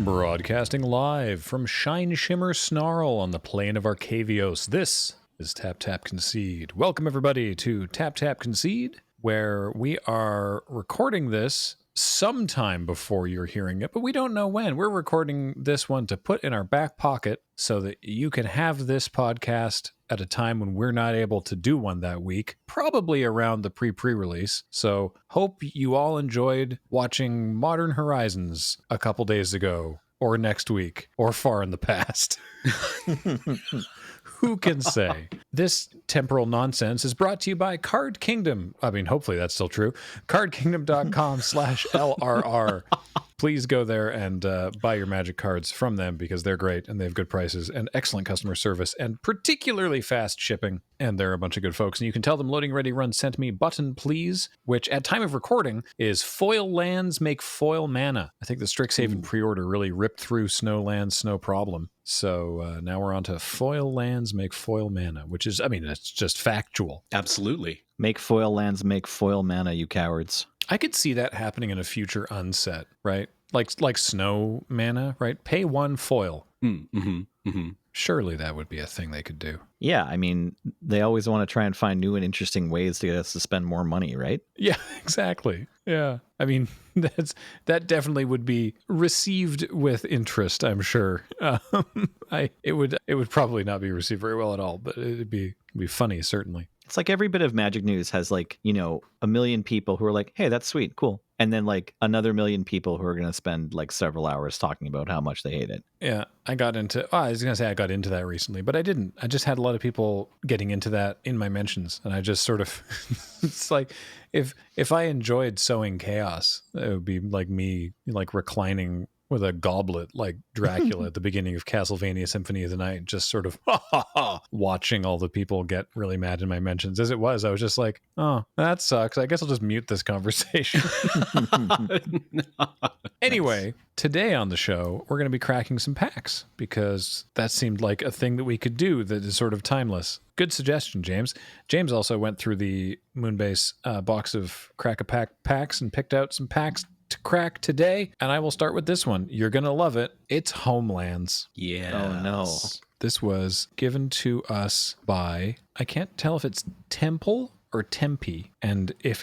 Broadcasting live from Shine Shimmer Snarl on the plain of Arcavios, this is Tap Tap Concede. Welcome everybody to Tap Tap Concede, where we are recording this sometime before you're hearing it, but we don't know when. We're recording this one to put in our back pocket so that you can have this podcast at a time when we're not able to do one that week, probably around the pre-release. So hope you all enjoyed watching Modern Horizons a couple days ago, or next week, or far in the past. Who can say? This temporal nonsense is brought to you by Card Kingdom. I mean, hopefully that's still true. cardkingdom.com/LRR. Please go there and buy your Magic cards from them because they're great and they have good prices and excellent customer service and particularly fast shipping. And they're a bunch of good folks. And you can tell them loading ready run sent me button please, which at time of recording is foil lands make foil mana. I think the Strixhaven pre-order really ripped through snow lands, snow problem. So now we're on to foil lands make foil mana, which is, I mean, it's just factual. Absolutely. Make foil lands make foil mana, you cowards. I could see that happening in a future unset, right? Like snow mana, right? Pay one foil. Surely that would be a thing they could do. Yeah, I mean, they always want to try and find new and interesting ways to get us to spend more money, right? Yeah, exactly. Yeah. I mean, that definitely would be received with interest, I'm sure. It would probably not be received very well at all, but it'd be funny, certainly. It's like every bit of Magic news has like, you know, a million people who are like, hey, that's sweet, cool. And then like another million people who are going to spend like several hours talking about how much they hate it. Yeah, I got into that recently, but I didn't. I just had a lot of people getting into that in my mentions. And I just sort of, it's like, if I enjoyed sowing chaos, it would be like me like reclining with a goblet like Dracula at the beginning of Castlevania Symphony of the Night, just sort of watching all the people get really mad in my mentions. As it was, I was just like, oh, that sucks. I guess I'll just mute this conversation. Anyway, today on the show, we're going to be cracking some packs because that seemed like a thing that we could do that is sort of timeless. Good suggestion, James. James also went through the Moonbase box of Crack-a-Pack packs and picked out some packs to crack today, and I will start with this one. You're gonna love it. It's Homelands. Yeah. Oh no. This was given to us by, I can't tell if it's Temple or Tempe, and if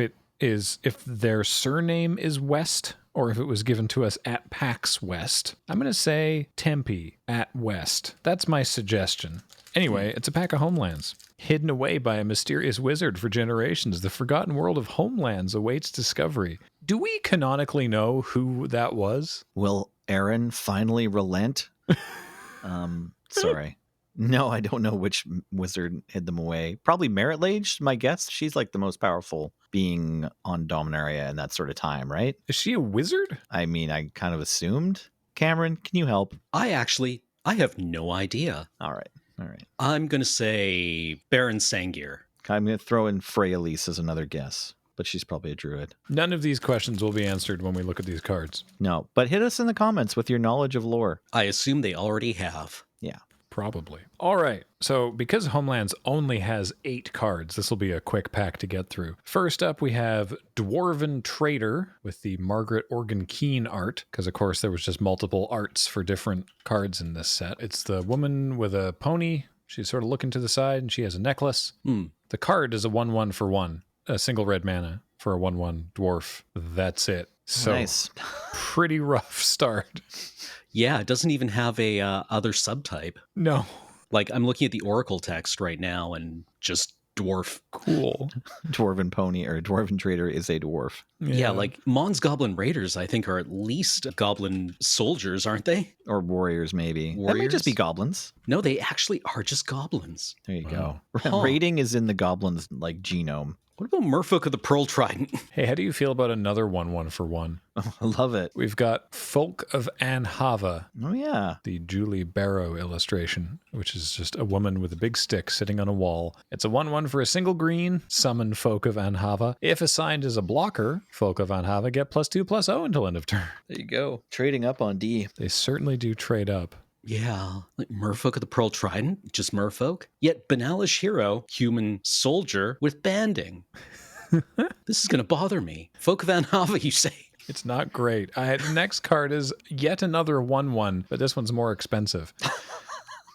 their surname is West or if it was given to us at PAX West. I'm gonna say Tempe at West. That's my suggestion. Anyway, it's a pack of Homelands. Hidden away by a mysterious wizard for generations, the forgotten world of Homelands awaits discovery. Do we canonically know who that was? Will Aaron finally relent? Sorry. No, I don't know which wizard hid them away. Probably Merit Lage, my guess. She's like the most powerful being on Dominaria in that sort of time, right? Is she a wizard? I mean, I kind of assumed. Cameron, can you help? I have no idea. All right. I'm going to say Baron Sangir. I'm going to throw in Freyalise as another guess, but she's probably a druid. None of these questions will be answered when we look at these cards. No, but hit us in the comments with your knowledge of lore. I assume they already have. Yeah. Probably. All right. So because Homelands only has 8 cards, this will be a quick pack to get through. First up, we have Dwarven Trader with the Margaret Organ Keen art, because of course there was just multiple arts for different cards in this set. It's the woman with a pony. She's sort of looking to the side and she has a necklace. The card is a 1/1 for 1, a single red mana for a 1/1 dwarf. That's it. So nice. Pretty rough start. Yeah, it doesn't even have a other subtype. No. Like, I'm looking at the Oracle text right now and just dwarf. Cool. Dwarven Pony or Dwarven Trader is a dwarf. Yeah, like Mon's Goblin Raiders, I think, are at least goblin soldiers, aren't they? Or warriors, maybe. Warriors? That may just be goblins. No, they actually are just goblins. There you go. Huh. Raiding is in the goblins, like, genome. What about Merfolk of the Pearl Trident? Hey, how do you feel about another 1/1 for 1? Oh, I love it. We've got Folk of Anhava, Oh, yeah. the Julie Barrow illustration, which is just a woman with a big stick sitting on a wall. It's a 1/1 for a single green, summon Folk of Anhava. If assigned as a blocker, Folk of Anhava get +2/+0 until end of turn. There you go. Trading up on D. They certainly do trade up. Yeah, like Merfolk of the Pearl Trident, just Merfolk. Yet Banalish Hero, human soldier with banding. This is going to bother me. Folk of Anhava, you say? It's not great. The next card is yet another 1/1, but this one's more expensive.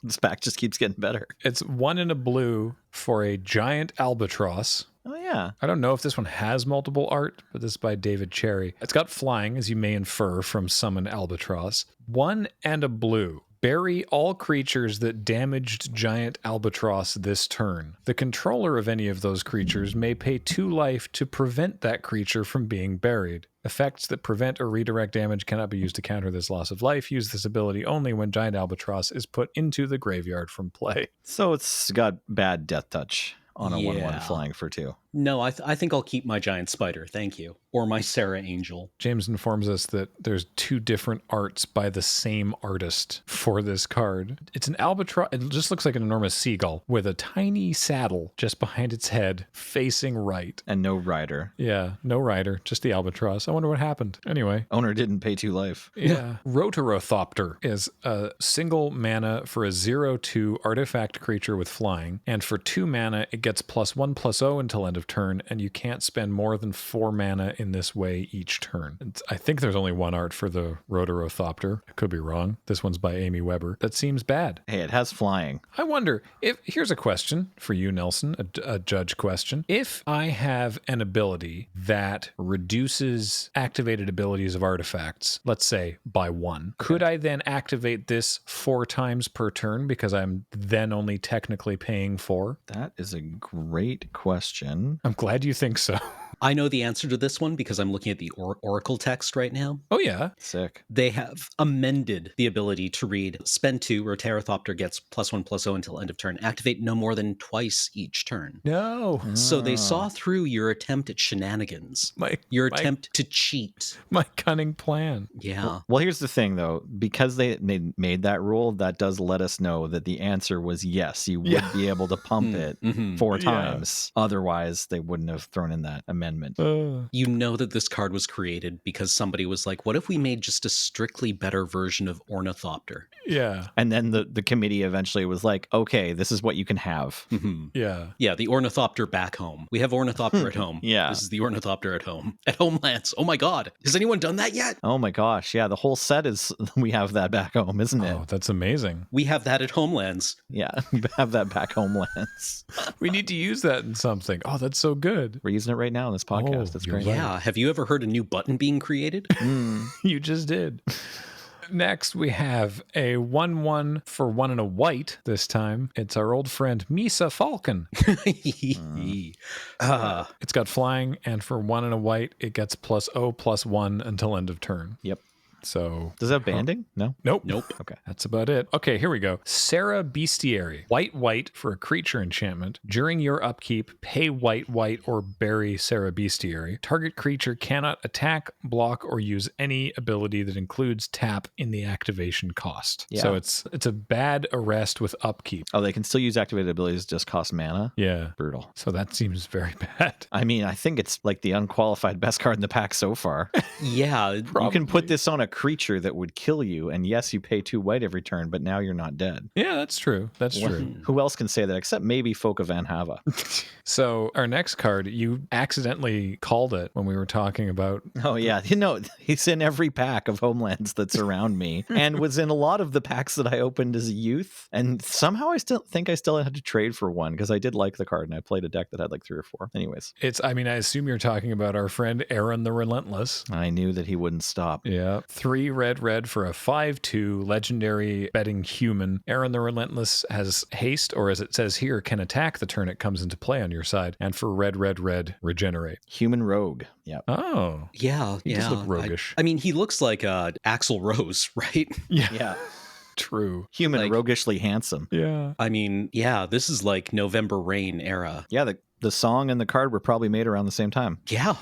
This pack just keeps getting better. It's 1 in a blue for a giant albatross. Oh, yeah. I don't know if this one has multiple art, but this is by David Cherry. It's got flying, as you may infer from Summon Albatross. 1 and a blue. Bury all creatures that damaged giant albatross this turn. The controller of any of those creatures may pay 2 life to prevent that creature from being buried. Effects that prevent or redirect damage cannot be used to counter this loss of life. Use this ability only when giant albatross is put into the graveyard from play. So it's got bad death touch on a 1/1 Yeah. flying for 2. No, I think I'll keep my giant spider. Thank you. Or my Sarah Angel. James informs us that there's 2 different arts by the same artist for this card. It's an albatross. It just looks like an enormous seagull with a tiny saddle just behind its head facing right. And no rider. Yeah, no rider, just the albatross. I wonder what happened. Anyway. Owner didn't pay 2 life. Yeah. Rotorothopter is a single mana for a 0/2 artifact creature with flying. And for 2 mana, it gets +1/+0 until end of turn, and you can't spend more than 4 mana in this way each turn. I think there's only 1 art for the Rotorothopter. I could be wrong. This one's by Amy Weber. That seems bad. Hey, it has flying. I wonder if, here's a question for you, Nelson, a judge question. If I have an ability that reduces activated abilities of artifacts, let's say by 1, could I then activate this 4 times per turn because I'm then only technically paying 4? That is a great question. I'm glad you think so. I know the answer to this one because I'm looking at the Oracle text right now. Oh, yeah. Sick. They have amended the ability to read spend 2, Rotorothopter gets +1/+0 until end of turn. Activate no more than twice each turn. No. So they saw through your attempt at shenanigans. Your attempt to cheat. My cunning plan. Yeah. Well, here's the thing, though. Because they made that rule, that does let us know that the answer was yes. You would be able to pump it 4 times. Otherwise, they wouldn't have thrown in that amendment. You know that this card was created because somebody was like, what if we made just a strictly better version of Ornithopter? Yeah. And then the committee eventually was like, okay, this is what you can have. Yeah. Yeah, the Ornithopter back home. We have Ornithopter at home. Yeah. This is the Ornithopter at home. At Homelands. Oh my God. Has anyone done that yet? Oh my gosh. Yeah, the whole set is, we have that back home, isn't it? Oh, that's amazing. We have that at Homelands. Yeah, we have that back homelands. We need to use that in something. Oh, that's so good. We're using it right now in this podcast. That's you're great. right. Yeah. Have you ever heard a new button being created? You just did. Next, we have a 1/1 for 1 and a white this time. It's our old friend Misa Falcon. It's got flying, and for 1 and a white, it gets +0/+1 until end of turn. Yep. So Does that have banding? No? Nope. Okay. That's about it. Okay, here we go. Sarah Bestiary. White for a creature enchantment. During your upkeep, pay white, or bury Sarah Bestiary. Target creature cannot attack, block, or use any ability that includes tap in the activation cost. Yeah. So it's a bad arrest with upkeep. Oh, they can still use activated abilities, just cost mana? Yeah. Brutal. So that seems very bad. I mean, I think it's like the unqualified best card in the pack so far. Yeah. You can put this on a creature that would kill you, and yes, you pay 2 white every turn, but now you're not dead. Yeah, that's true. That's true. Who else can say that except maybe Folk of Van Hava? So our next card, you accidentally called it when we were talking about. Oh, yeah. You know, he's in every pack of Homelands that's around me and was in a lot of the packs that I opened as a youth. And somehow I still had to trade for one because I did like the card and I played a deck that had like 3 or 4. Anyways. I assume you're talking about our friend Aaron the Relentless. I knew that he wouldn't stop. Yeah. 3 red for a 5/2 legendary betting human. Aaron the Relentless has haste, or as it says here, can attack the turn it comes into play on your side. And for red, regenerate. Human rogue. Yep. Oh. Yeah. He does look roguish. I mean, he looks like Axl Rose, right? Yeah. True. Human Like- roguishly handsome. Yeah. I mean, yeah, this is like November Rain era. Yeah, the song and the card were probably made around the same time. Yeah.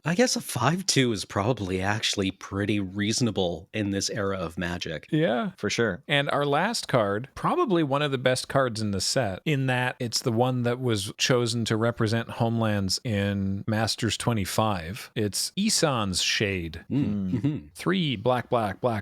I guess a 5/2 is probably actually pretty reasonable in this era of Magic. Yeah. For sure. And our last card, probably one of the best cards in the set, in that it's the one that was chosen to represent Homelands in Masters 25. It's Isan's Shade. 3 black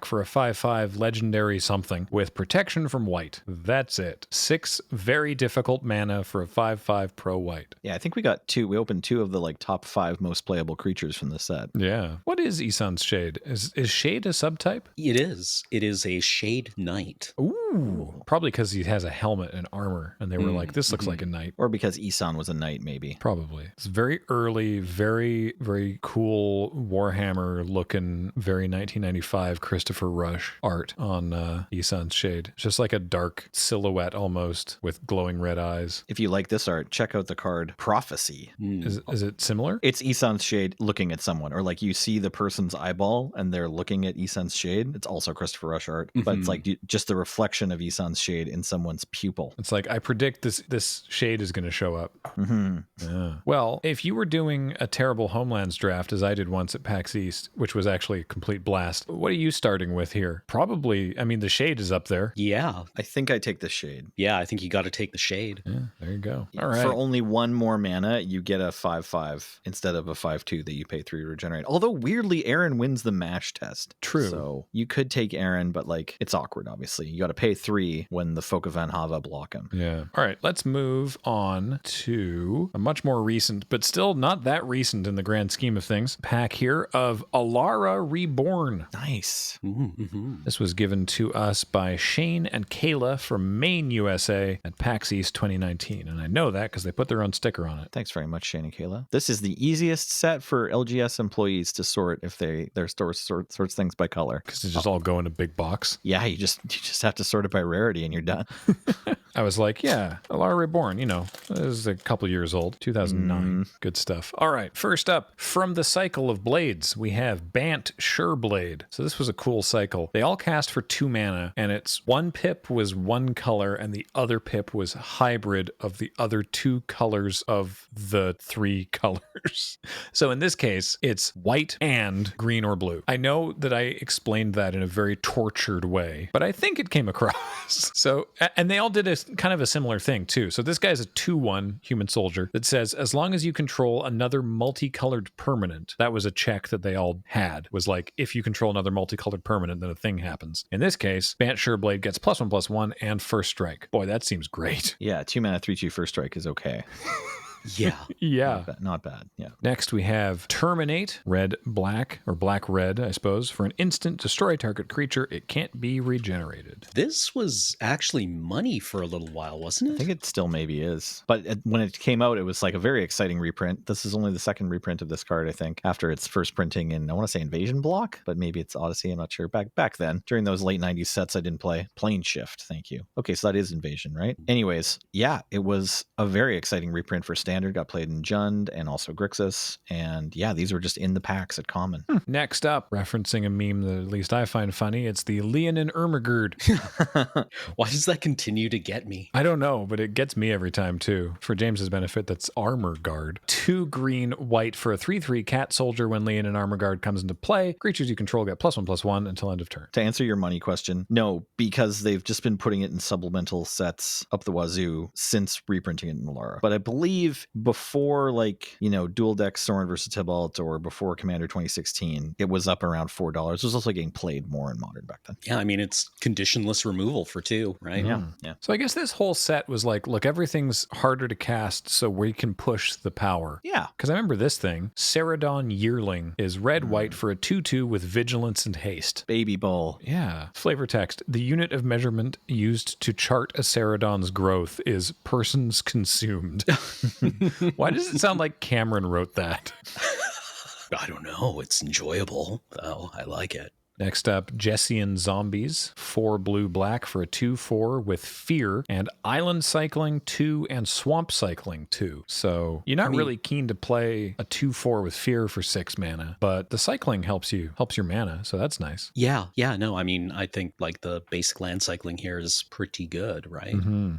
for a 5/5 legendary something with protection from white. That's it. 6 very difficult mana for a 5/5 pro white. Yeah, I think we got two. We opened two of the like top 5 most playable creatures from the set. Yeah. What is Isan's Shade? Is Shade a subtype? It is. It is a Shade Knight. Ooh. Probably because he has a helmet and armor, and they were like, this looks like a knight. Or because Isan was a knight, maybe. Probably. It's very early, very, very cool Warhammer looking, very 1995 Christopher Rush art on Isan's Shade. It's just like a dark silhouette almost with glowing red eyes. If you like this art, check out the card Prophecy. Is it similar? It's Isan's Shade looking at someone, or like you see the person's eyeball and they're looking at Isan's Shade. It's also Christopher Rush art, but it's like just the reflection of Isan's Shade in someone's pupil. It's like, I predict this shade is going to show up. Yeah. Well, if you were doing a terrible Homelands draft, as I did once at PAX East, which was actually a complete blast, what are you starting with here? Probably, I mean, the Shade is up there. Yeah. I think I take the Shade. Yeah, I think you got to take the Shade. Yeah, there you go. All right. For only 1 more mana, you get a 5/5 instead of a 5/2 that you pay 3 to regenerate. Although weirdly, Aaron wins the mash test. True. So you could take Aaron, but like it's awkward, obviously. You got to pay 3 when the Folk of Van Hava block him. Yeah. All right, let's move on to a much more recent, but still not that recent in the grand scheme of things, pack here of Alara Reborn. Nice. This was given to us by Shane and Kayla from Maine, USA at PAX East 2019. And I know that because they put their own sticker on it. Thanks very much, Shane and Kayla. This is the easiest set for LGS employees to sort if their store sorts things by color. Because they just all go in a big box. Yeah, you just have to sort it by rarity and you're done. I was like, yeah, Alara Reborn, this is a couple years old, 2009. Good stuff. All right, first up, from the Cycle of Blades, we have Bant Sureblade. So this was a cool cycle. They all cast for 2 mana, and it's 1 pip was 1 color, and the other pip was hybrid of the other 2 colors of the 3 colors. So in this case, it's white and green or blue. I know that I explained that in a very tortured way, but I think it came across. So, and they all did a kind of a similar thing too. So this guy's a 2/1 human soldier that says, as long as you control another multicolored permanent, that was a check that they all had, was like, if you control another multicolored permanent, then a thing happens. In this case, Bant Sureblade gets +1/+1 and first strike. Boy, that seems great. Yeah, 2 mana, 3/2 first strike is okay. Yeah. Yeah. Not bad. Yeah. Next, we have Terminate, red-black, or black-red, I suppose. For an instant, destroy target creature. It can't be regenerated. This was actually money for a little while, wasn't it? I think it still maybe is. But when it came out, it was like a very exciting reprint. This is only the second reprint of this card, I think, after its first printing in, I want to say Invasion Block, but maybe it's Odyssey. I'm not sure. Back then, during those late 90s sets I didn't play. Plane Shift, thank you. Okay, so that is Invasion, right? Anyways, yeah, it was a very exciting reprint for Standard. Got played in Jund and also Grixis. And yeah, these were just in the packs at Common. Next up, referencing a meme that at least I find funny, it's the Leonin Ermagerd. Why does that continue to get me? I don't know, but it gets me every time too. For James's benefit, that's Armor Guard. 2 green, white for a 3/3 cat soldier. When Leonin Armor Guard comes into play, creatures you control get +1/+1 until end of turn. To answer your money question, no, because they've just been putting it in supplemental sets up the wazoo since reprinting it in Alara. But I believe before, like, Dual Deck Sorin versus Tybalt or before Commander 2016, it was up around $4. It was also getting played more in Modern back then. Yeah, I mean, it's conditionless removal for 2, right? Yeah. So I guess this whole set was like, look, everything's harder to cast so we can push the power. Yeah. Because I remember this thing, Ceradon Yearling is red-white for a 2/2 with vigilance and haste. Baby Bull. Yeah. Flavor text. The unit of measurement used to chart a Ceradon's growth is persons consumed. Why does it sound like Cameron wrote that? I don't know. It's enjoyable, though. I like it. Next up, Jessian Zombies, 4 blue-black for a 2/4 with Fear and Island Cycling 2 and Swamp Cycling 2. So you're not really keen to play a 2/4 with Fear for 6 mana, but the cycling helps your mana, so that's nice. Yeah, no, I mean, I think like the basic land cycling here is pretty good, right?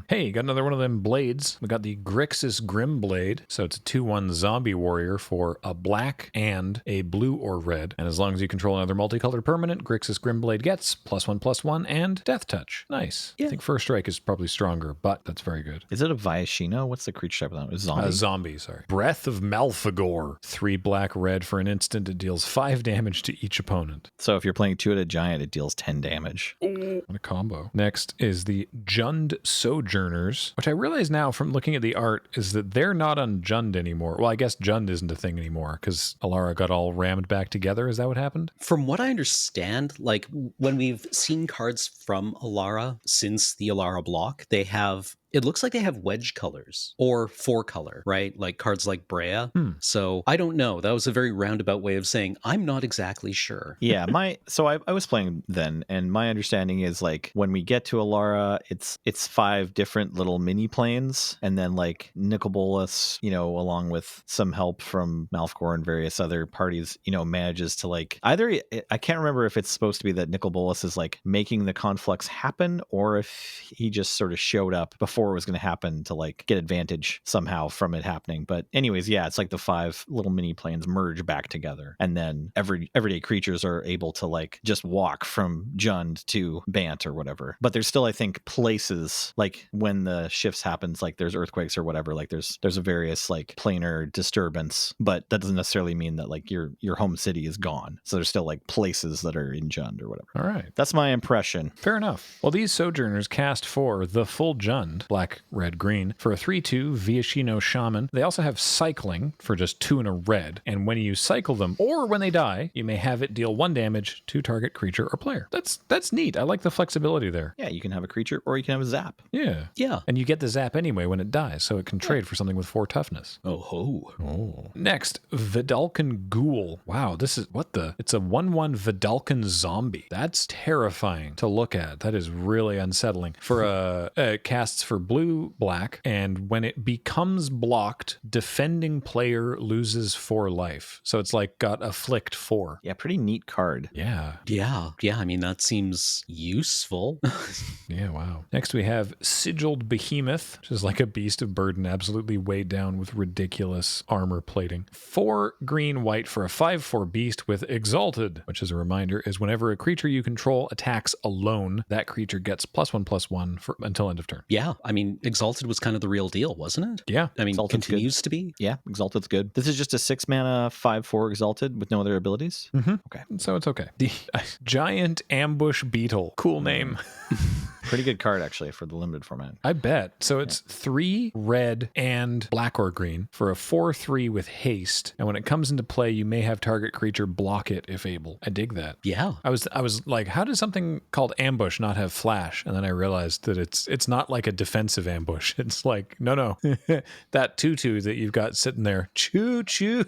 Hey, got another one of them blades. We got the Grixis Grim Blade, so it's a 2/1 zombie warrior for a black and a blue or red, and as long as you control another multicolored permanent, permanent, Grixis Grimblade gets +1/+1 and Death Touch. Nice. Yeah. I think First Strike is probably stronger, but that's very good. Is it a Viashino? What's the creature type of that? Is zombie? Zombie, sorry. Breath of Malfagor. 3 black red for an instant. It deals 5 damage to each opponent. So if you're playing 2-headed giant, it deals 10 damage. What a combo. Next is the Jund Sojourners, which I realize now from looking at the art is that they're not on Jund anymore. Well, I guess Jund isn't a thing anymore because Alara got all rammed back together. Is that what happened? From what I understand, like when we've seen cards from Alara since the Alara block, it looks like they have wedge colors or 4-color, right? Like cards like Brea. So I don't know. That was a very roundabout way of saying I'm not exactly sure. Yeah, I was playing then, and my understanding is like when we get to Alara, it's 5 different little mini planes, and then like Nicol, along with some help from Malfgor and various other parties, manages to like either I can't remember if it's supposed to be that Nicol is like making the conflux happen, or if he just sort of showed up before it was going to happen to like get advantage somehow from it happening. But anyways, yeah, it's like the 5 little mini planes merge back together, and then everyday creatures are able to like just walk from Jund to Bant or whatever. But there's still, I think, places like when the shifts happens, like there's earthquakes or whatever, like there's a various like planar disturbance, but that doesn't necessarily mean that like your home city is gone. So there's still like places that are in Jund or whatever. All right. That's my impression. Fair enough. Well, these Sojourners cast for the full Jund, black, red, green, for a 3/2 Viashino Shaman. They also have cycling for just 2 and a red. And when you cycle them, or when they die, you may have it deal 1 damage to target creature or player. That's neat. I like the flexibility there. Yeah, you can have a creature or you can have a zap. Yeah. Yeah. And you get the zap anyway when it dies, so it can trade for something with 4 toughness. Oh ho. Oh. Next, Vidalcan Ghoul. Wow, it's a 1/1 Vidalcan zombie. That's terrifying to look at. That is really unsettling. For casts for blue, black, and when it becomes blocked, defending player loses 4 life. So it's like got afflict 4. Yeah, pretty neat card. Yeah. Yeah. I mean, that seems useful. Yeah, wow. Next we have Sigild Behemoth, which is like a beast of burden, absolutely weighed down with ridiculous armor plating. 4 green, white for a 5/4 beast with Exalted, which as a reminder is whenever a creature you control attacks alone, that creature gets +1/+1 until end of turn. Yeah. I mean, Exalted was kind of the real deal, wasn't it? Yeah. I mean, Exalted's continues to be. Yeah, Exalted's good. This is just a 6 mana 5/4 Exalted with no other abilities. Mm-hmm. Okay. So it's okay. The Giant Ambush Beetle. Cool name. Pretty good card, actually, for the limited format. I bet. So it's 3 red and black or green for a 4/3 with haste. And when it comes into play, you may have target creature block it if able. I dig that. Yeah. I was like, how does something called ambush not have flash? And then I realized that it's not like a defensive ambush. It's like, no. That 2/2 that you've got sitting there. Choo choo.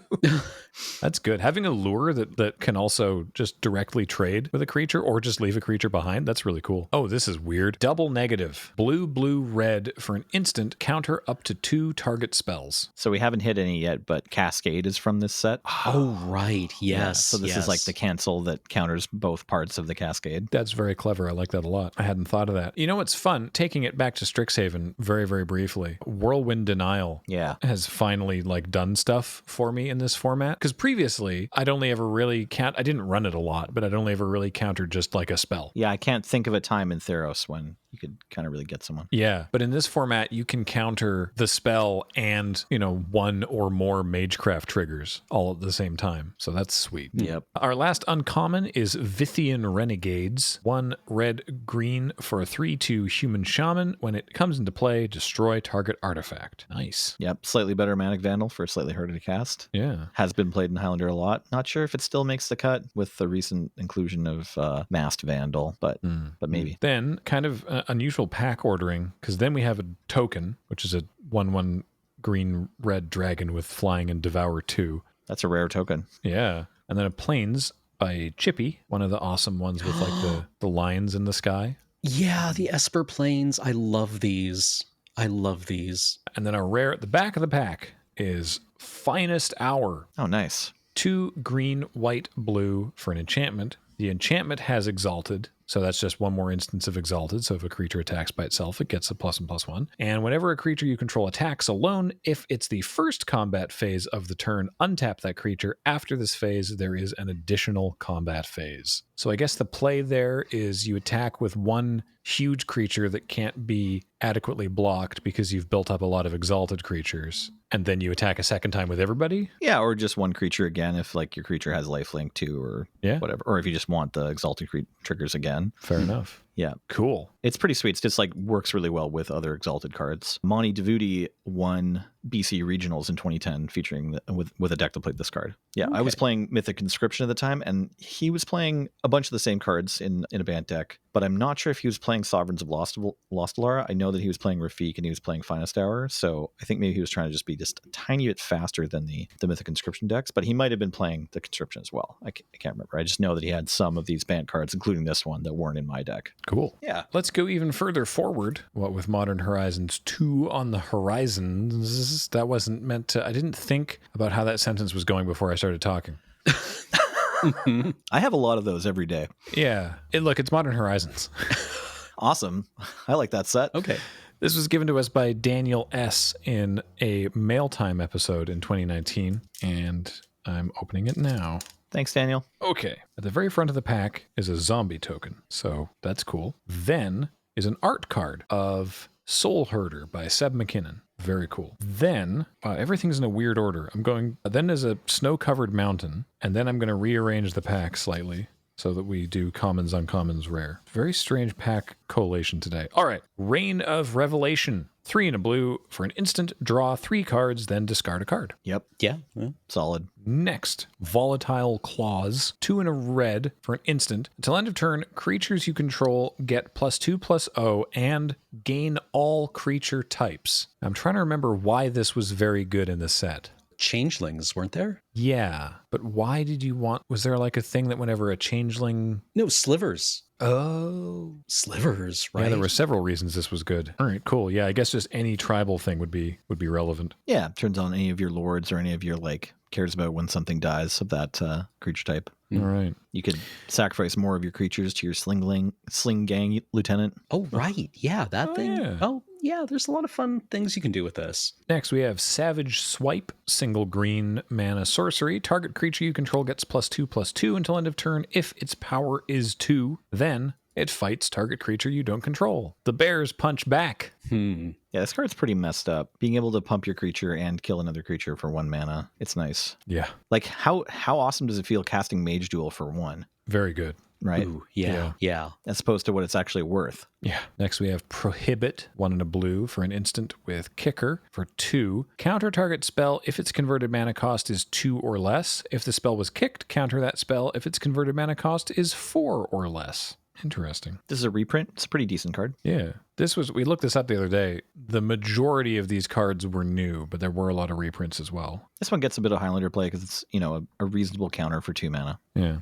That's good. Having a lure that can also just directly trade with a creature or just leave a creature behind. That's really cool. Oh, this is weird. Double negative. Blue, blue, red for an instant. Counter up to 2 target spells. So we haven't hit any yet, but Cascade is from this set. Oh, right. Yes. Yeah, so this is like the cancel that counters both parts of the Cascade. That's very clever. I like that a lot. I hadn't thought of that. You know what's fun? Taking it back to Strixhaven very, very briefly. Whirlwind Denial has finally like done stuff for me in this format. Because previously, I'd only ever really I didn't run it a lot, but I'd only ever really countered just like a spell. Yeah, I can't think of a time in Theros when you could kind of really get someone. Yeah, but in this format, you can counter the spell and, 1 or more Magecraft triggers all at the same time. So that's sweet. Yep. Our last uncommon is Vithian Renegades. 1 red, green for a 3/2 human shaman. When it comes into play, destroy target artifact. Nice. Yep, slightly better Manic Vandal for slightly harder to cast. Yeah. Has been played in Highlander a lot. Not sure if it still makes the cut with the recent inclusion of Masked Vandal, but maybe. Then, kind of unusual pack ordering, because then we have a token, which is a 1/1 green-red dragon with flying and devour 2. That's a rare token. Yeah. And then a plains by Chippy, one of the awesome ones with like the lions in the sky. Yeah, the Esper Plains. I love these. And then our rare at the back of the pack is Finest Hour. Oh, nice. 2 green, white, blue for an enchantment. The enchantment has Exalted, So that's just one more instance of Exalted. So if a creature attacks by itself, it gets a +1/+1. And whenever a creature you control attacks alone, if it's the first combat phase of the turn, untap that creature. After this phase, there is an additional combat phase. So I guess the play there is you attack with one huge creature that can't be adequately blocked because you've built up a lot of Exalted creatures, and then you attack a second time with everybody. Yeah, or just one creature again if like your creature has lifelink too, or whatever. Or if you just want the Exalted triggers again. Fair enough. Yeah. Cool. It's pretty sweet. It's just like works really well with other Exalted cards. Monty Devuti won BC Regionals in 2010 featuring with a deck that played this card. Yeah, okay. I was playing Mythic Conscription at the time, and he was playing a bunch of the same cards in a Bant deck, but I'm not sure if he was playing Sovereigns of Lost Alara. I know that he was playing Rafik and he was playing Finest Hour, so I think maybe he was trying to just be just a tiny bit faster than the Mythic Conscription decks, but he might have been playing the Conscription as well. I can't remember. I just know that he had some of these Bant cards, including this one, that weren't in my deck. Cool. Yeah. Let's go even further forward. What with Modern Horizons 2 on the horizons, that wasn't meant to... I didn't think about how that sentence was going before I started talking. I have a lot of those every day. Yeah. Look, it's Modern Horizons. Awesome. I like that set. Okay. This was given to us by Daniel S. in a Mail Time episode in 2019, and I'm opening it now. Thanks, Daniel. Okay. At the very front of the pack is a zombie token, so that's cool. Then is an art card of Soul Herder by Seb McKinnon. Very cool. Then, everything's in a weird order. Then there's a snow-covered mountain, and then I'm going to rearrange the pack slightly so that we do commons, uncommons, rare. Very strange pack collation today. All right. Reign of Revelation. 3 in a blue. For an instant, draw 3 cards, then discard a card. Yep. Yeah. Solid. Next, Volatile Claws. 2 in a red. For an instant. Until end of turn, creatures you control get +2/+0 and gain all creature types. I'm trying to remember why this was very good in the set. Changelings, weren't there? Yeah, but why did you want... Was there like a thing that whenever a changeling... No, slivers. Oh. Slivers, right? Yeah, there were several reasons this was good. All right, cool. Yeah, I guess just any tribal thing would be relevant. Yeah, turns on any of your lords or any of your cares about when something dies of that creature type. All right. You could sacrifice more of your creatures to your sling gang lieutenant. Oh, right. Yeah, that thing. Yeah. Oh, yeah, there's a lot of fun things you can do with this. Next, we have Savage Swipe, single green mana sorcery. Target creature you control gets +2/+2 until end of turn. If its power is 2, then it fights target creature you don't control. The bears punch back. Yeah, this card's pretty messed up. Being able to pump your creature and kill another creature for 1 mana, it's nice. Yeah. Like, how awesome does it feel casting Mage Duel for 1? Very good. Right? Ooh, yeah. As opposed to what it's actually worth. Yeah. Next, we have Prohibit, 1 in a blue for an instant with Kicker. For 2, counter target spell if its converted mana cost is 2 or less. If the spell was kicked, counter that spell if its converted mana cost is 4 or less. Interesting. This is a reprint. It's a pretty decent card. Yeah. We looked this up the other day. The majority of these cards were new, but there were a lot of reprints as well. This one gets a bit of Highlander play because it's, a reasonable counter for 2 mana. Yeah.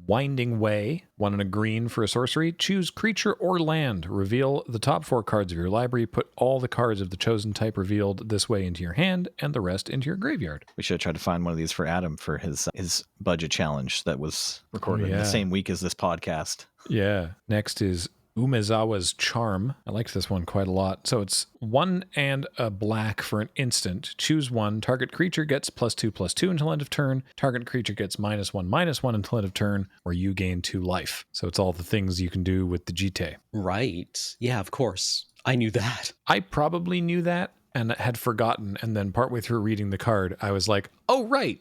Winding Way, 1 in a green for a sorcery. Choose creature or land. Reveal the top 4 cards of your library. Put all the cards of the chosen type revealed this way into your hand and the rest into your graveyard. We should have tried to find one of these for Adam for his budget challenge that was recorded in the same week as this podcast. Yeah. Next is Umezawa's Charm. I liked this one quite a lot. So it's 1 and a black for an instant. Choose 1. Target creature gets +2/+2 until end of turn. Target creature gets -1/-1 until end of turn, or you gain 2 life. So it's all the things you can do with the Jite. Right. Yeah, of course. I knew that. I probably knew that and had forgotten. And then partway through reading the card, I was like, oh, right.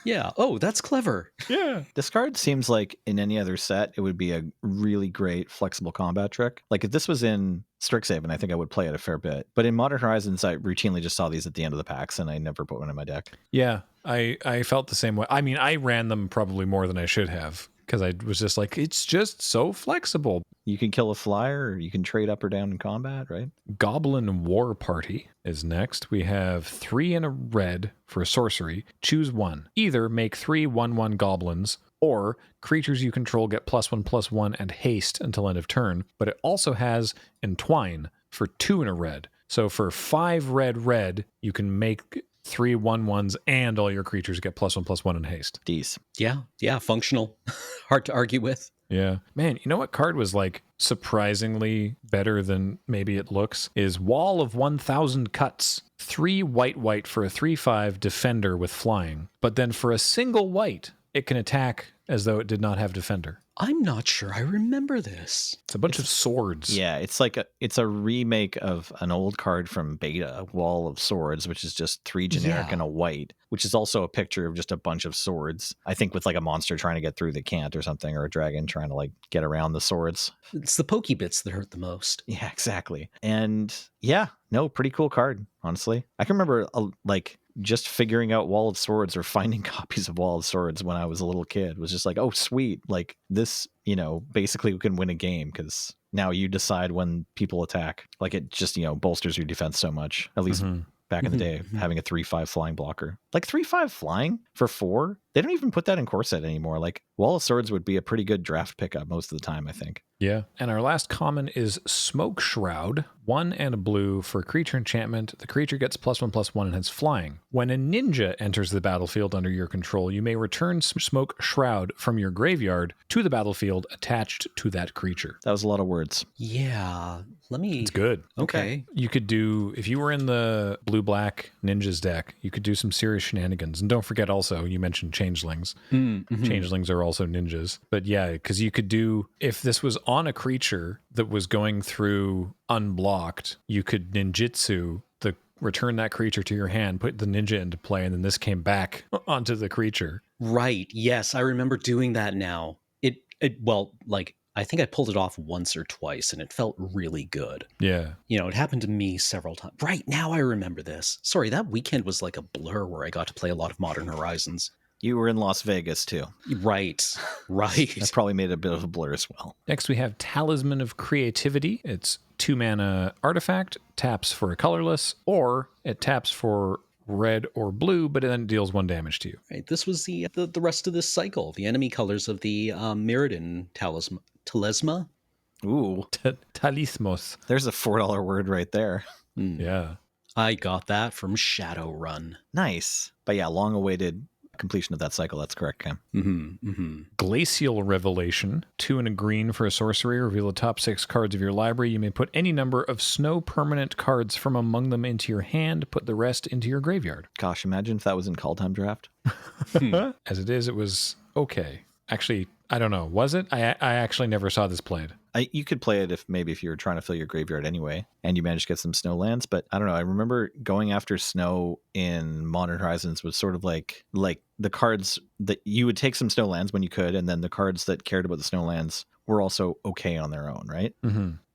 Yeah. Oh, that's clever. Yeah. This card seems like in any other set, it would be a really great flexible combat trick. Like if this was in Strixhaven, I think I would play it a fair bit. But in Modern Horizons, I routinely just saw these at the end of the packs and I never put one in my deck. Yeah, I felt the same way. I mean, I ran them probably more than I should have because I was just like, it's just so flexible. You can kill a flyer, or you can trade up or down in combat, right? Goblin War Party is next. We have 3 in a red for a sorcery. Choose 1. Either make 3 1/1 goblins, or creatures you control get +1/+1 and haste until end of turn. But it also has Entwine for 2 in a red. So for 5 red, you can make 3 1/1s and all your creatures get +1/+1 and haste. These. Yeah. Functional. Hard to argue with. Yeah. Man, you know what card was like surprisingly better than maybe it looks? Is Wall of 1,000 Cuts. 3 white for a 3/5 defender with flying. But then for a single white, it can attack as though it did not have defender. I'm not sure I remember this. It's a bunch of swords. Yeah, it's a remake of an old card from Beta, Wall of Swords, which is just 3 generic and a white, which is also a picture of just a bunch of swords. I think with like a monster trying to get through that can't or something, or a dragon trying to like get around the swords. It's the pokey bits that hurt the most. Yeah, exactly. And yeah, no, pretty cool card, honestly. I can remember like just figuring out Wall of Swords or finding copies of Wall of Swords when I was a little kid was just like, oh, sweet. Like this, basically we can win a game because now you decide when people attack. Like it just, bolsters your defense so much, at least back in the day, having a 3/5 flying blocker. Like 3/5 flying for 4? They don't even put that in core set anymore. Like Wall of Swords would be a pretty good draft pickup most of the time, I think. Yeah. And our last common is Smoke Shroud. 1 and a blue for a creature enchantment. The creature gets +1/+1 and has flying. When a ninja enters the battlefield under your control, you may return Smoke Shroud from your graveyard to the battlefield attached to that creature. That was a lot of words. Yeah. It's good. Okay. You could do, if you were in the blue-black ninjas deck, you could do some serious shenanigans. And don't forget also, you mentioned changelings. Changelings are also ninjas. But yeah, because you could do, if this was on a creature that was going through unblocked, you could ninjutsu return that creature to your hand, put the ninja into play, and then this came back onto the creature. Right. Yes, I remember doing that now. I think I pulled it off once or twice, and it felt really good. Yeah. It happened to me several times. Right, now I remember this. Sorry, that weekend was like a blur where I got to play a lot of Modern Horizons. You were in Las Vegas, too. Right. That probably made a bit of a blur as well. Next, we have Talisman of Creativity. It's 2-mana artifact, taps for a colorless, or it taps for red or blue, but it then deals 1 damage to you. Right. This was the rest of this cycle. The enemy colors of the Mirrodin Talisma. Ooh. Talismos. There's a $4 word right there. Yeah. I got that from Shadowrun. Nice. But yeah, long-awaited completion of that cycle. That's correct, Cam. Glacial Revelation. 2 and a green for a sorcery. Reveal the top 6 cards of your library. You may put any number of snow permanent cards from among them into your hand. Put the rest into your graveyard. Gosh, imagine if that was in Call Time Draft. As it is, it was okay. Actually, I don't know. Was it? I actually never saw this played. You could play it if you were trying to fill your graveyard anyway, and you managed to get some snow lands. But I don't know. I remember going after snow in Modern Horizons was sort of like the cards that you would take some snow lands when you could, and then the cards that cared about the snow lands were also okay on their own, right?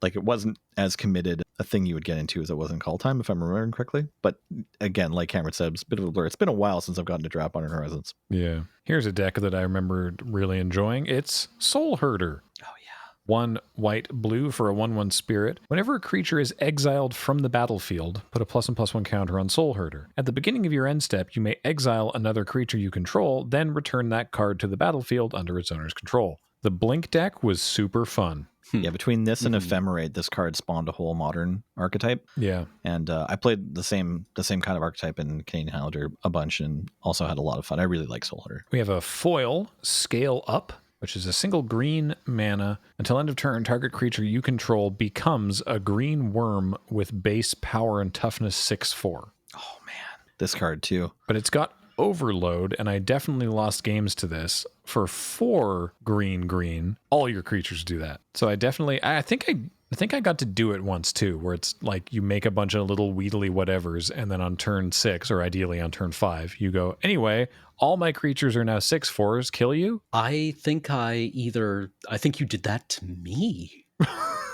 Like it wasn't as committed a thing you would get into as it was in Call Time, if I'm remembering correctly. But again, like Cameron said, it's a bit of a blur. It's been a while since I've gotten to draft Modern Horizons. Yeah. Here's a deck that I remembered really enjoying. It's Soul Herder. Oh, yeah. 1 white blue for a 1/1 spirit. Whenever a creature is exiled from the battlefield, put a +1/+1 counter on Soul Herder. At the beginning of your end step, you may exile another creature you control, then return that card to the battlefield under its owner's control. The Blink deck was super fun. Yeah, between this and Ephemerate, this card spawned a whole modern archetype. Yeah. And I played the same kind of archetype in Canadian Highlander a bunch and also had a lot of fun. I really like Soul Herder. We have a foil, Scale Up, which is a single green mana. Until end of turn, target creature you control becomes a green worm with base power and toughness 6/4. Oh, man. This card, too. But it's got Overload, and I definitely lost games to this. For 4 green, all your creatures do that. So I think I got to do it once too, where it's like you make a bunch of little Weedly whatevers, and then on turn 6, or ideally on turn 5, you go, anyway, all my creatures are now 6/4s, kill you? I think you did that to me.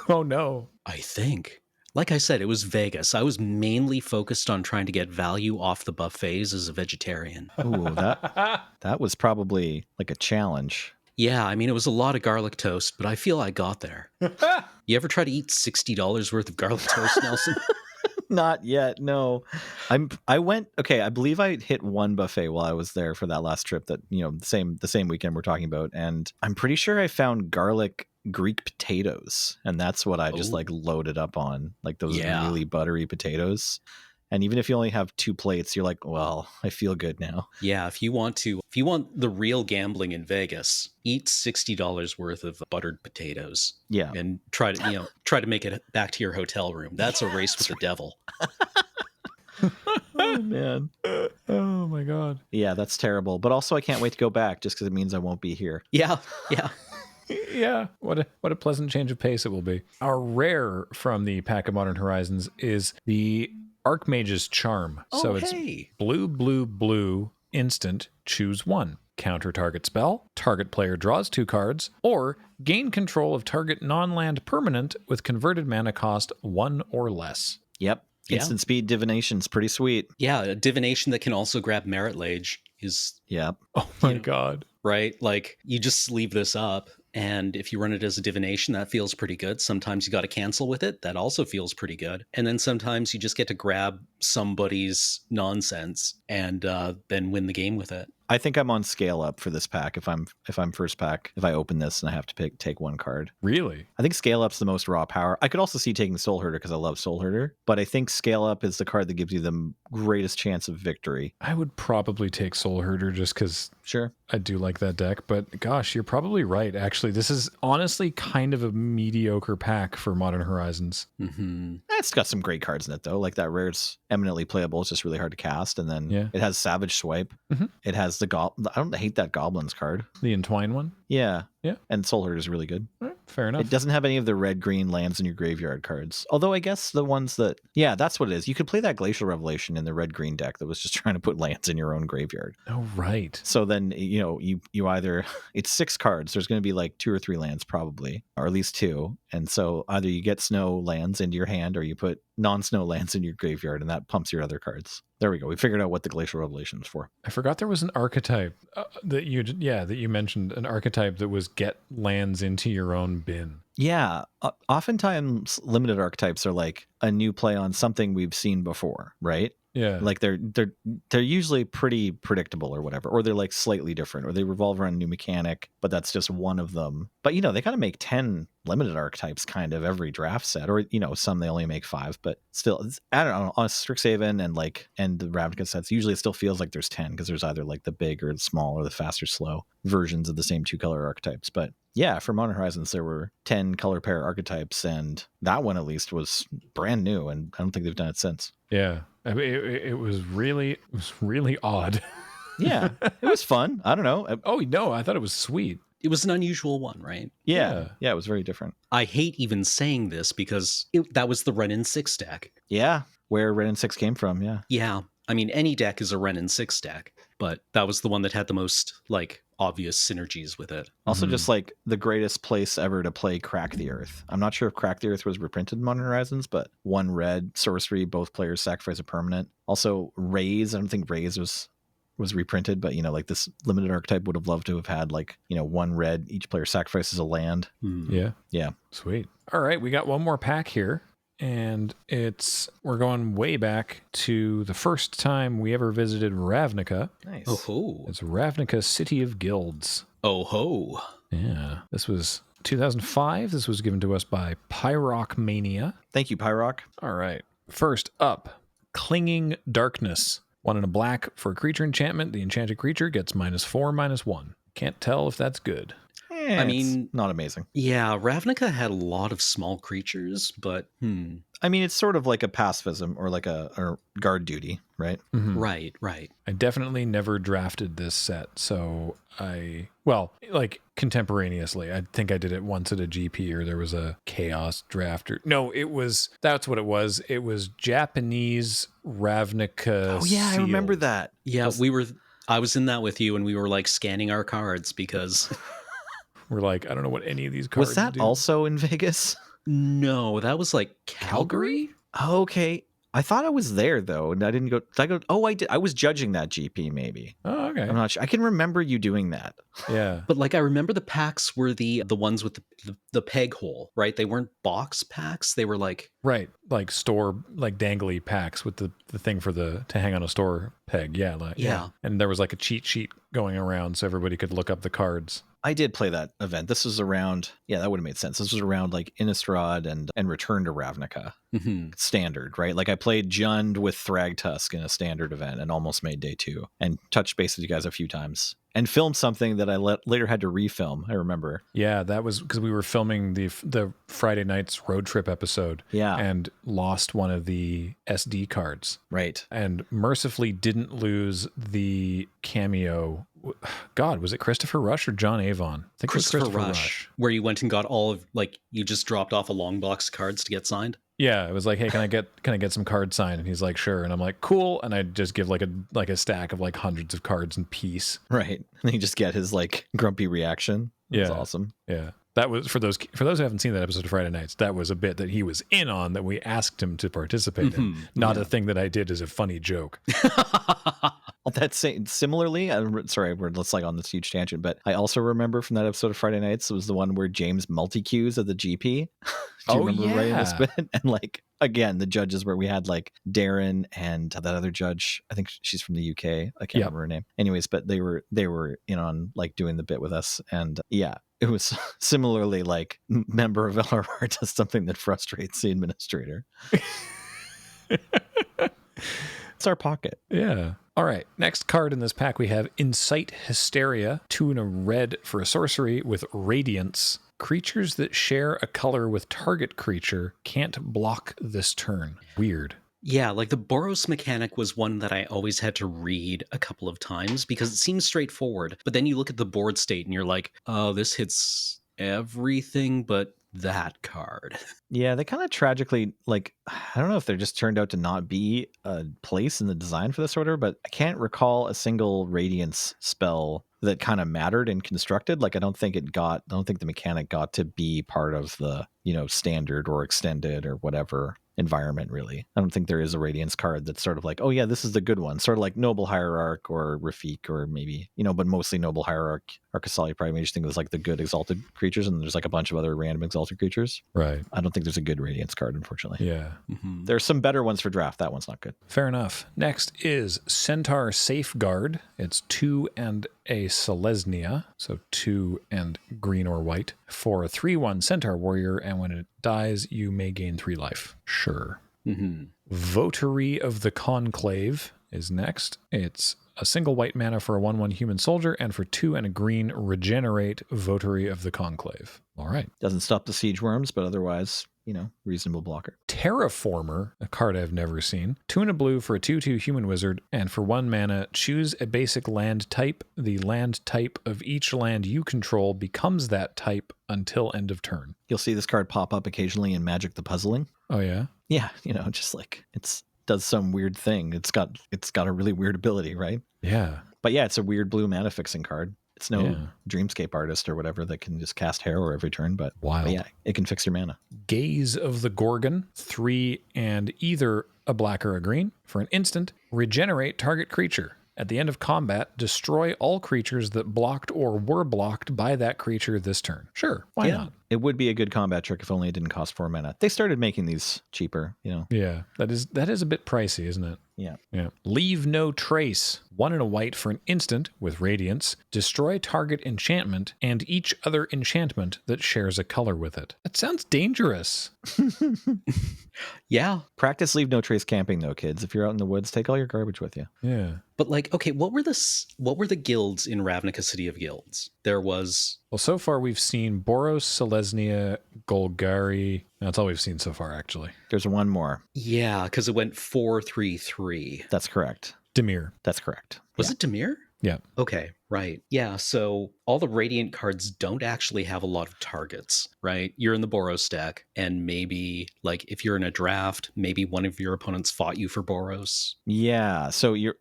Oh no. I think. Like I said, it was Vegas. I was mainly focused on trying to get value off the buffets as a vegetarian. Ooh, that was probably like a challenge. Yeah, I mean, it was a lot of garlic toast, but I feel I got there. You ever try to eat $60 worth of garlic toast, Nelson? Not yet, no. I believe I hit one buffet while I was there for that last trip that, the same weekend we're talking about. And I'm pretty sure I found garlic Greek potatoes. And that's what I just loaded up on, like those really buttery potatoes. And even if you only have 2 plates, you're like, well, I feel good now. Yeah, if you want the real gambling in Vegas, eat $60 worth of buttered potatoes. Yeah. And try to make it back to your hotel room. That's a race with the devil. Oh, man. Oh my god. Yeah, that's terrible. But also, I can't wait to go back just because it means I won't be here. Yeah, yeah. Yeah, what a pleasant change of pace it will be. Our rare from the pack of Modern Horizons is the Archmage's Charm. Oh, So it's hey. blue, blue, blue, instant, choose one. Counter target spell, target player draws 2 cards, or gain control of target non-land permanent with converted mana cost 1 or less. Yep. Yeah. Instant speed divination's pretty sweet. Yeah, a divination that can also grab Merit Lage is Yep. Oh my god. right. Like, you just sleeve this up, and if you run it as a divination, that feels pretty good. Sometimes you got to cancel with it. That also feels pretty good. And then sometimes you just get to grab somebody's nonsense and then win the game with it. I think I'm on scale up for this pack if I'm first pack, if I open this and I have to take 1 card. Really? I think scale up's the most raw power. I could also see taking Soul Herder because I love Soul Herder, but I think scale up is the card that gives you the greatest chance of victory. I would probably take Soul Herder just because Sure. I do like that deck, but gosh, you're probably right. Actually, this is honestly kind of a mediocre pack for Modern Horizons. Mm-hmm. It's got some great cards in it though. Like that rare's eminently playable. It's just really hard to cast, and then Yeah. it has Savage Swipe. Mhm. It has the I don't hate that Goblins card. The Entwine one? Yeah. Yeah. And Soul Herder is really good. All right, fair enough. It doesn't have any of the red green lands in your graveyard cards. Although I guess the ones that, yeah, that's what it is. You could play that Glacial Revelation in the red green deck that was just trying to put lands in your own graveyard. Oh, right. So then, you either, it's 6 cards. There's going to be like 2 or 3 lands probably, or at least 2. And so either you get snow lands into your hand or you put non-snow lands in your graveyard, and that pumps your other cards. There we go. We figured out what the Glacial Revelation is for. I forgot there was an archetype that you mentioned, an archetype that was get lands into your own bin. Yeah, oftentimes limited archetypes are like a new play on something we've seen before, right? Yeah. Like they're usually pretty predictable or whatever, or they're like slightly different, or they revolve around a new mechanic, but that's just one of them. But they kind of make 10 limited archetypes kind of every draft set, or some they only make 5, but still, I don't know, on Strixhaven and the Ravnica sets, usually it still feels like there's 10 because there's either like the big or the small or the fast or slow versions of the same 2 color archetypes. But yeah, for Modern Horizons, there were 10 color pair archetypes, and that one at least was brand new, and I don't think they've done it since. Yeah. I mean, it was really odd. Yeah, it was fun. I don't know. Oh, no, I thought it was sweet. It was an unusual one, right? Yeah, it was very different. I hate even saying this because that was the Ren 6 deck. Yeah, where Ren 6 came from, yeah. Yeah. I mean, any deck is a Ren 6 deck, but that was the one that had the most, obvious synergies with it. Also, just like the greatest place ever to play Crack the Earth. I'm not sure if Crack the Earth was reprinted in Modern Horizons, but 1 red sorcery, both players sacrifice a permanent. Also, Raise. I don't think Raise was reprinted, but this limited archetype would have loved to have had 1 red, each player sacrifices a land. Yeah. Sweet. All right, we got one more pack here, and we're going way back to the first time we ever visited Ravnica. Nice. Oh ho. It's Ravnica City of Guilds. Oh ho. Yeah. This was 2005. This was given to us by Pyrock Mania. Thank you, Pyrock. All right. First up, Clinging Darkness. 1 and a black for a creature enchantment. The enchanted creature gets -4/-1. Can't tell if that's good. I mean, it's not amazing. Yeah, Ravnica had a lot of small creatures, but I mean, it's sort of like a pacifism or like a guard duty, right? Mhm. Right. I definitely never drafted this set, so contemporaneously. I think I did it once at a GP, or there was a chaos draft. That's what it was. It was Japanese Ravnica. Oh yeah, I remember sealed. that. Yeah, I was in that with you, and we were scanning our cards because We're like, I don't know what any of these cards Was that do. also in Vegas? no, that was Calgary? Okay. I thought I was there though, and I didn't go. Oh, I did. I was judging that GP. Maybe Oh, okay. I'm not sure. I can remember you doing that. Yeah. But I remember the packs were the ones with the peg hole, right? They weren't box packs. They were Right. Like store, dangly packs with the thing for to hang on a store peg. Yeah. Yeah. And there was a cheat sheet going around so everybody could look up the cards. I did play that event. This was around, yeah, that would have made sense. This was around like Innistrad and Return to Ravnica. Standard, right? Like I played Jund with Thragtusk in a standard event and almost made day 2 and touched base with you guys a few times and filmed something that I later had to refilm. I remember. Yeah, that was because we were filming the Friday night's road trip episode. Yeah. And lost one of the SD cards. Right. And mercifully didn't lose the cameo. God, was it Christopher Rush or John Avon? I think Christopher it was Christopher Rush, where you went and got all of, like, you just dropped off a long box of cards to get signed. Yeah, it was like, hey, can I get some cards signed? And he's like, sure. And I'm like, cool. And I just give like a stack of like hundreds of cards in peace. Right. And you just get his like grumpy reaction. That's awesome. Yeah. That was for those who haven't seen that episode of Friday Nights. That was a bit that he was in on that we asked him to participate in. Not a thing that I did as a funny joke. That's similarly. Sorry, we're just like on this huge tangent, but I also remember from that episode of Friday Nights, it was the one where James multi-cues at the GP. Do you remember writing this bit? And like again, the judges where we had like Darren and that other judge. I think she's from the UK. I can't remember her name. Anyways, but they were in on like doing the bit with us, and yeah. It was similarly like member of LRR does something that frustrates the administrator. It's our pocket. Yeah. All right. Next card in this pack, we have Incite Hysteria, 2 and a red for a sorcery with Radiance. Creatures that share a color with target creature can't block this turn. Weird. Yeah, like the Boros mechanic was one that I always had to read a couple of times because it seems straightforward. But then you look at the board state and you're like, oh, this hits everything but that card. Yeah, they kind of tragically, like, I don't know if they're just turned out to not be a place in the design for this order, but I can't recall a single Radiance spell that kind of mattered and constructed. Like, I don't think the mechanic got to be part of the, standard or extended or whatever environment, really. I don't think there is a Radiance card that's sort of like, oh yeah, this is the good one. Sort of like Noble Hierarch or Rafik or maybe, but mostly Noble Hierarch. Arcasali probably made you think it was like the good exalted creatures, and there's like a bunch of other random exalted creatures. Right. I don't think there's a good Radiance card, unfortunately. Yeah. There's some better ones for draft. That one's not good. Fair enough. Next is Centaur Safeguard. It's 2 and a Selesnia, so 2 and green or white, for a 3/1 Centaur Warrior, and when it dies, you may gain 3 life. Sure. Votary of the Conclave is next. It's a single white mana for a 1/1 human soldier, and for 2 and a green, regenerate Votary of the Conclave. All right. Doesn't stop the siege worms, but otherwise, reasonable blocker. Terraformer, a card I've never seen. 2 and a blue for a 2/2 human wizard, and for 1 mana, choose a basic land type. The land type of each land you control becomes that type until end of turn. You'll see this card pop up occasionally in Magic the Puzzling. Oh, yeah? Yeah, just like does some weird thing. It's got a really weird ability, right? Yeah. But yeah, it's a weird blue mana fixing card. It's no Dreamscape artist or whatever that can just cast Harrow every turn, but yeah, it can fix your mana. Gaze of the Gorgon, 3 and either a black or a green. For an instant, regenerate target creature. At the end of combat, destroy all creatures that blocked or were blocked by that creature this turn. Sure, why not? It would be a good combat trick if only it didn't cost 4 mana. They started making these cheaper, Yeah, that is a bit pricey, isn't it? Yeah. Leave no trace. 1 and a white for an instant with Radiance. Destroy target enchantment and each other enchantment that shares a color with it. That sounds dangerous. Yeah. Practice leave no trace camping though, kids. If you're out in the woods, take all your garbage with you. Yeah. But like, okay, what were the guilds in Ravnica City of Guilds? There was... Well, so far we've seen Boros, Selesnia, Golgari. That's all we've seen so far, actually. There's one more. Yeah, because it went 4/3/3. That's correct. Dimir. That's correct. Was it Dimir? Yeah. Okay, right. Yeah, so all the Radiant cards don't actually have a lot of targets, right? You're in the Boros deck, and maybe, like, if you're in a draft, maybe one of your opponents fought you for Boros. Yeah, so in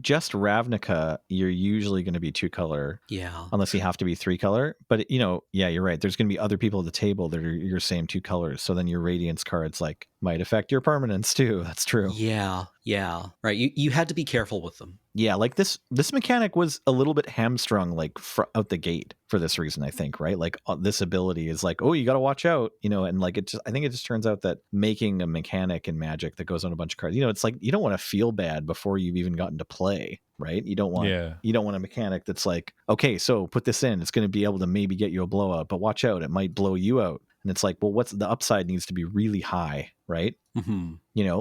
just Ravnica, you're usually going to be 2 color. Yeah. Unless you have to be 3 color. But, yeah, you're right. There's going to be other people at the table that are your same 2 colors. So then your Radiance cards, like, might affect your permanents, too. That's true. Yeah. Right. You had to be careful with them. Yeah, like this mechanic mechanic was a little bit hamstrung, like out the gate for this reason, I think, right? Like this ability is like, oh, you got to watch out, and like I think it just turns out that making a mechanic in Magic that goes on a bunch of cards, it's like you don't want to feel bad before you've even gotten to play, right? You don't want a mechanic that's like, okay, so put this in, it's going to be able to maybe get you a blowout, but watch out, it might blow you out. And it's like, well, what's the upside needs to be really high, right? Mm-hmm.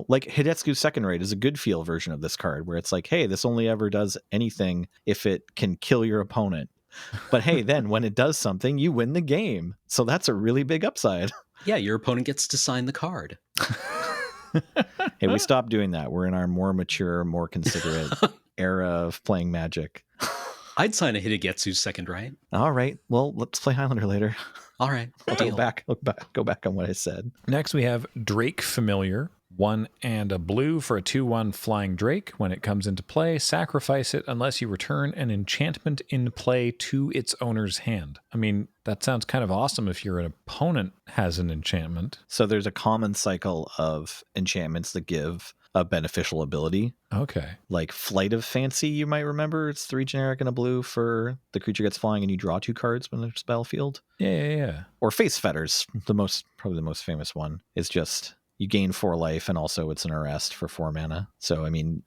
Like Hidetsu's Second Rate is a good feel version of this card where it's like, hey, this only ever does anything if it can kill your opponent. But hey, then when it does something, you win the game. So that's a really big upside. Yeah, your opponent gets to sign the card. Hey, we stopped doing that. We're in our more mature, more considerate era of playing Magic. I'd sign a Hidetsu's Second Right. All right. Well, let's play Highlander later. All right. I'll go back on what I said. Next, we have Drake Familiar. 1 and a blue for a 2/1 flying Drake. When it comes into play, sacrifice it unless you return an enchantment in play to its owner's hand. I mean, that sounds kind of awesome if your opponent has an enchantment. So there's a common cycle of enchantments that give a beneficial ability. Okay. Like Flight of Fancy, you might remember. It's 3 generic and a blue for the creature gets flying and you draw 2 cards when there's battlefield. Yeah. Or Face Fetters, probably the most famous one, is just you gain 4 life and also it's an arrest for 4 mana. So, I mean,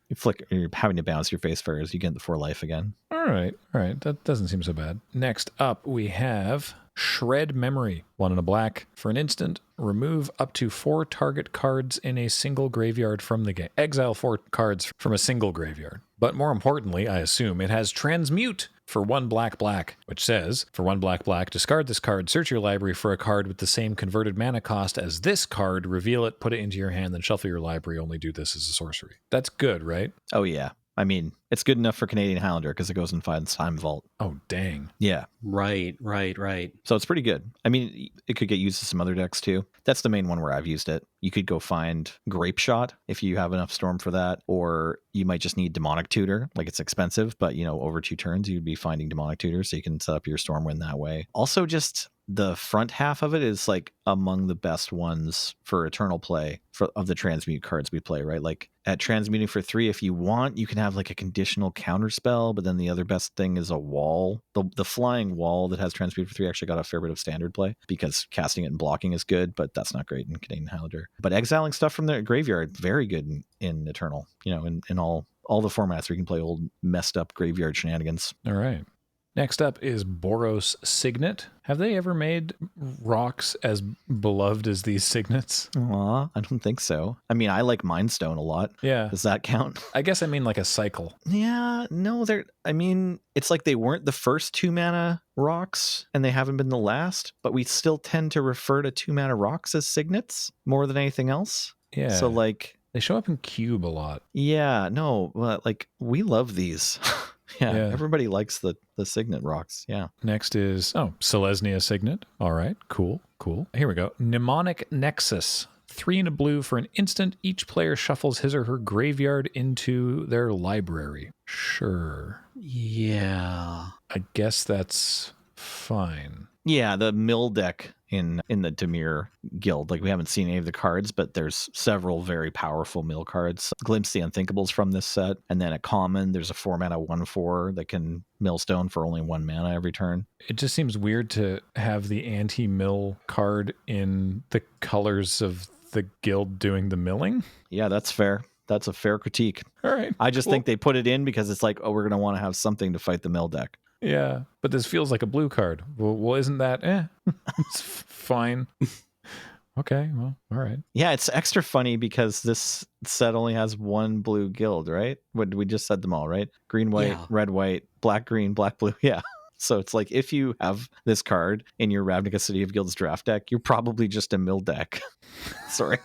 you're having to bounce your Face Fetters, you get the 4 life again. All right. That doesn't seem so bad. Next up, we have Shred Memory. 1 and a black. For an instant, remove up to 4 target cards in a single graveyard from the game. Exile 4 cards from a single graveyard. But more importantly, I assume it has Transmute for 1 black, which says, for 1 black, discard this card, search your library for a card with the same converted mana cost as this card, reveal it, put it into your hand, then shuffle your library, only do this as a sorcery. That's good, right? Oh, yeah. I mean, it's good enough for Canadian Highlander because it goes in Time Vault. Oh, dang. Yeah. Right. So it's pretty good. I mean, it could get used to some other decks too. That's the main one where I've used it. You could go find Grape Shot if you have enough Storm for that, or you might just need Demonic Tutor. Like, it's expensive, but over 2 turns, you'd be finding Demonic Tutor, so you can set up your Stormwind that way. Also, just the front half of it is like among the best ones for Eternal play of the Transmute cards we play, right? Like at Transmuting for 3, if you want, you can have like a conditional counter spell, but then the other best thing is a wall. The flying wall that has Transmute for 3 actually got a fair bit of standard play because casting it and blocking is good, but that's not great in Canadian Highlander. But exiling stuff from the graveyard, very good in Eternal, in all the formats where you can play old messed up graveyard shenanigans. All right. Next up is Boros Signet. Have they ever made rocks as beloved as these signets? Aw, I don't think so. I mean, I like Mindstone a lot. Yeah. Does that count? I guess I mean like a cycle. Yeah, no, it's like they weren't the first 2 mana rocks and they haven't been the last, but we still tend to refer to 2 mana rocks as signets more than anything else. Yeah. So like they show up in Cube a lot. Yeah, no, well, like we love these. Yeah, everybody likes the Signet rocks. Yeah. Next is, Selesnia Signet. All right, cool. Here we go. Mnemonic Nexus. 3 and a blue for an instant. Each player shuffles his or her graveyard into their library. Sure. Yeah. I guess that's fine. Yeah, the mill deck in the Dimir guild. Like, we haven't seen any of the cards, but there's several very powerful mill cards. Glimpse the Unthinkables from this set. And then at common, there's a 4 mana 1/4 that can millstone for only 1 mana every turn. It just seems weird to have the anti-mill card in the colors of the guild doing the milling. Yeah, that's fair. That's a fair critique. All right. I just think they put it in because it's like, we're going to want to have something to fight the mill deck. Yeah, but this feels like a blue card. Well, isn't that? It's fine. Okay, well, all right. Yeah, it's extra funny because this set only has 1 blue guild, right? We just said them all, right? Green, white, red, white, black, green, black, blue. Yeah. So it's like, if you have this card in your Ravnica City of Guilds draft deck, you're probably just a mill deck. Sorry.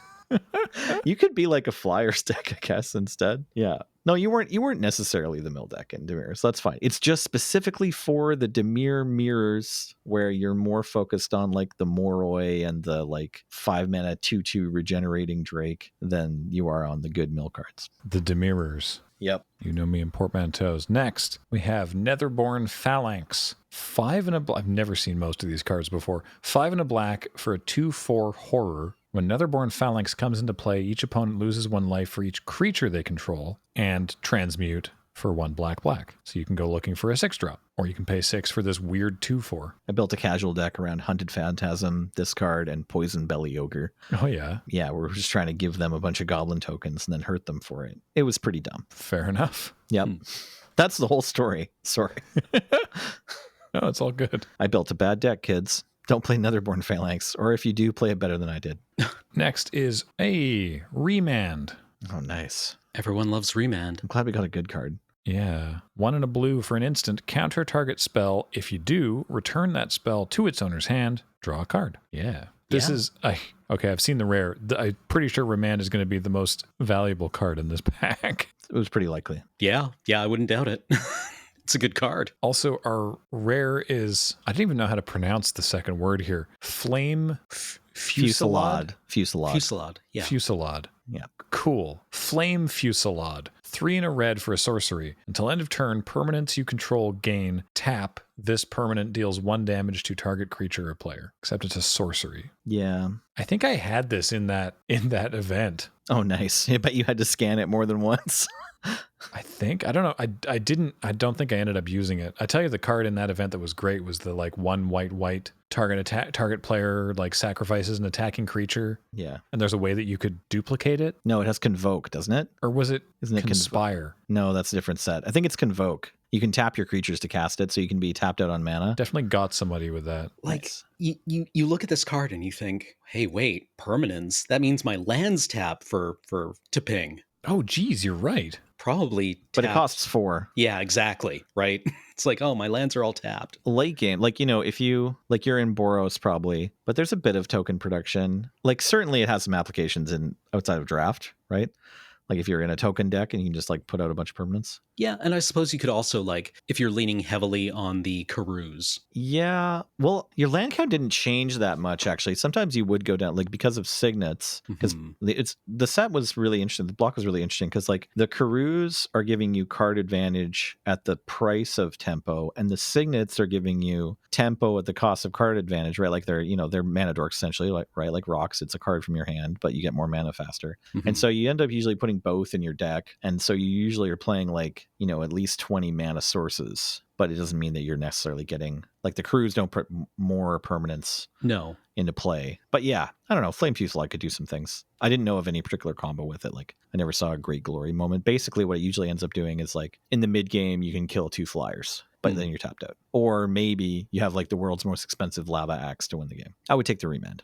You could be like a Flyers deck, I guess, instead. Yeah. No, you weren't necessarily the mill deck in Dimir, so that's fine. It's just specifically for the Dimir mirrors where you're more focused on like the Moroi and the like 5 mana 2/2 regenerating Drake than you are on the good mill cards. The Demirers. Yep. You know me in portmanteaus. Next, we have Netherborn Phalanx. 5 and a black. I've never seen most of these cards before. 5 and a black for a 2/4 horror. When Netherborn Phalanx comes into play, each opponent loses 1 life for each creature they control, and Transmute. for 1 black. So you can go looking for a 6-drop, or you can pay 6 for this weird 2/4. I built a casual deck around Hunted Phantasm, discard, and Poison Belly Ogre. Oh, yeah. Yeah, we're just trying to give them a bunch of goblin tokens and then hurt them for it. It was pretty dumb. Fair enough. Yep. That's the whole story. Sorry. No, it's all good. I built a bad deck, kids. Don't play Netherborn Phalanx, or if you do, play it better than I did. Next is a Remand. Oh, nice. Everyone loves Remand. I'm glad we got a good card. Yeah. 1 and a blue for an instant. Counter target spell. If you do, return that spell to its owner's hand. Draw a card. Yeah. This is... okay, I've seen the rare. I'm pretty sure Remand is going to be the most valuable card in this pack. It was pretty likely. Yeah, I wouldn't doubt it. It's a good card. Also, our rare is... I didn't even know how to pronounce the second word here. Flame Fusillade. Fusillade. Yeah. Fusillade. Yeah. Cool. Flame Fusillade. 3 and a red for a sorcery. Until end of turn, permanents you control gain tap. This permanent deals 1 damage to target creature or player. Except it's a sorcery. Yeah. I think I had this in that event. Oh, nice. I bet you had to scan it more than once. I think. I don't know. I don't think I ended up using it. I tell you, the card in that event that was great was the 1 white target player sacrifices an attacking creature. Yeah. And there's a way that you could duplicate it. No, it has Convoke, doesn't it? Or was it Isn't it Conspire? No, that's a different set. I think it's Convoke. You can tap your creatures to cast it, so you can be tapped out on mana. Definitely got somebody with that. Nice. You look at this card and you think, hey, wait, permanence? That means my lands tap to ping. Oh, geez, you're right. Probably tapped. But it costs 4. Yeah, exactly. Right. It's like, oh, my lands are all tapped. Late game, if you you're in Boros probably, but there's a bit of token production. Certainly it has some applications in outside of draft, right? If you're in a token deck and you can just put out a bunch of permanents. Yeah, and I suppose you could also if you're leaning heavily on the Karuz. Yeah, well, your land count didn't change that much actually. Sometimes you would go down because of signets, because the set was really interesting. The block was really interesting because the Karuz are giving you card advantage at the price of tempo, and the signets are giving you tempo at the cost of card advantage, right? They're mana dorks essentially, right? Like rocks, it's a card from your hand, but you get more mana faster. And so you end up usually putting both in your deck, and so you usually are playing at least 20 mana sources, but it doesn't mean that you're necessarily getting the crews don't put more permanents into play. But yeah, I don't know, Flame Fusillade could do some things. I didn't know of any particular combo with it. I never saw a great glory moment. Basically what it usually ends up doing is in the mid game you can kill 2 flyers, but then you're tapped out, or maybe you have the world's most expensive lava axe to win the game. I would take the Remand.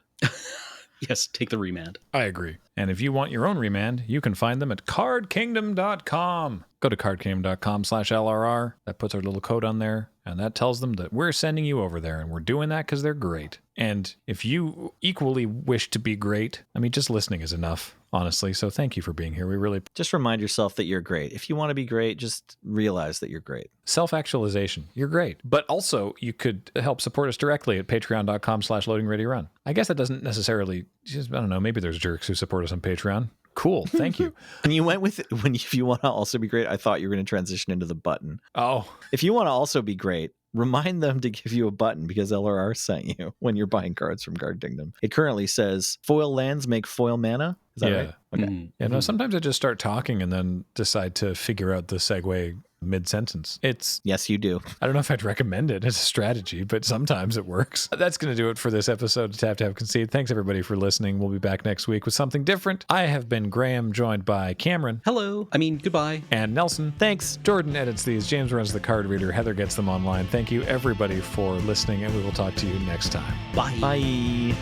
Yes, take the Remand. I agree. And if you want your own Remand, you can find them at cardkingdom.com. Go to cardkingdom.com/LRR. That puts our little code on there, and that tells them that we're sending you over there, and we're doing that because they're great. And if you equally wish to be great, just listening is enough, honestly. So thank you for being here. We really... Just remind yourself that you're great. If you want to be great, just realize that you're great. Self-actualization. You're great. But also, you could help support us directly at patreon.com/loadingreadyrun. I guess that doesn't necessarily... I don't know. Maybe there's jerks who support us on Patreon. Cool. Thank you. And you went with if you want to also be great, I thought you were going to transition into the button. Oh. If you want to also be great, remind them to give you a button because LRR sent you when you're buying cards from Card Kingdom. It currently says foil lands make foil mana. Is that right? Okay. Yeah, no, sometimes I just start talking and then decide to figure out the segue mid-sentence. Yes, you do. I don't know if I'd recommend it as a strategy, but sometimes it works. That's going to do it for this episode of Tap Tap Concede. Thanks everybody for listening. We'll be back next week with something different. I have been Graham, joined by Cameron. Hello. Goodbye. And Nelson. Thanks. Jordan edits these. James runs the card reader. Heather gets them online. Thank you everybody for listening, and we will talk to you next time. Bye. Bye.